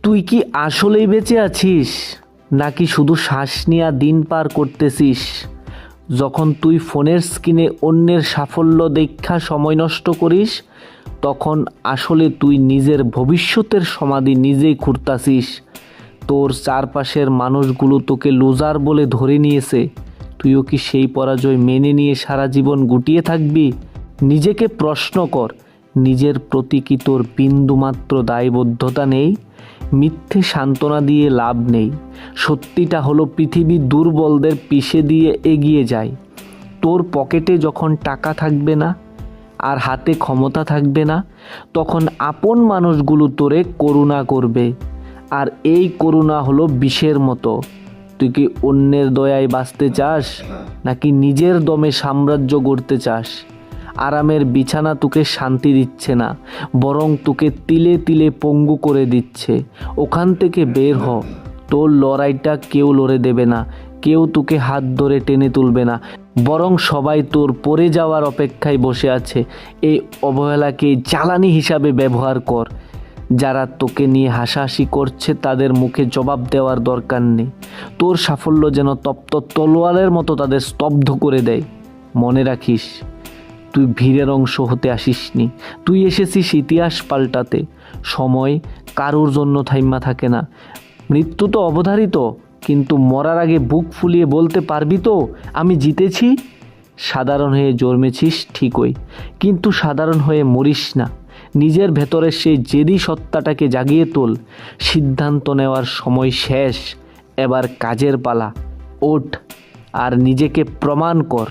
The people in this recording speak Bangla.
তুই কি আসলেই বেঁচে আছিস, নাকি শুধু শ্বাস নেওয়া দিন পার করতেছিস? যখন তুই ফোনের স্ক্রিনে অন্যের সাফল্য দেখা সময় নষ্ট করিস, তখন আসলে তুই নিজের ভবিষ্যতের সমাধি নিজেই খুঁড়তাছিস। তোর চারপাশের মানুষগুলো তোকে লুজার বলে ধরে নিয়েছে। তুইও কি সেই পরাজয় মেনে নিয়ে সারা জীবন গুটিয়ে থাকবি? নিজেকে প্রশ্ন কর, নিজের প্রতি কি তোর বিন্দুমাত্র দায়বদ্ধতা নেই? মিথ্যে সান্ত্বনা দিয়ে লাভ নেই। সত্যিটা হলো পৃথিবী দুর্বলদের পিষে দিয়ে এগিয়ে যায়। তোর পকেটে যখন টাকা থাকবে না আর হাতে ক্ষমতা থাকবে না, তখন আপন মানুষগুলো তোরে করুণা করবে। আর এই করুণা হলো বিষের মতো। তুই কি অন্যের দয়ায় বাঁচতে চাস, নাকি নিজের দমে সাম্রাজ্য গড়তে চাস? আরামের বিছানা তোকে শান্তি দিচ্ছে না, বরং তোকে তিলে তিলে পঙ্গু করে দিচ্ছে। ওখান থেকে বের হ। তোর লড়াইটা কেউ লড়ে দেবে না, কেউ তোকে হাত ধরে টেনে তুলবে না, বরং সবাই তোর পড়ে যাওয়ার অপেক্ষায় বসে আছে। এই অবহেলাকে জ্বালানি হিসাবে ব্যবহার কর। যারা তোকে নিয়ে হাসাহাসি করছে তাদের মুখে জবাব দেওয়ার দরকার নেই। তোর সাফল্য যেন তপ্ত তলোয়ারের মতো তাদের স্তব্ধ করে দেয়। মনে রাখিস, তুই ভিড়ের অংশ হতে আসিসনি, তুই এসেছিস ইতিহাস পাল্টাতে। সময় কারোর জন্য থাইমা থাকে না। মৃত্যু তো অবধারিত, কিন্তু মরার আগে বুক ফুলিয়ে বলতে পারবি তো, আমি জিতেছি। সাধারণ হয়ে জন্মেছিস ঠিকই, কিন্তু সাধারণ হয়ে মরিস না। নিজের ভেতরের সেই জেদি সত্তাটাকে জাগিয়ে তোল। সিদ্ধান্ত নেওয়ার সময় শেষ, এবার কাজের পালা। ওঠ আর নিজেকে প্রমাণ কর।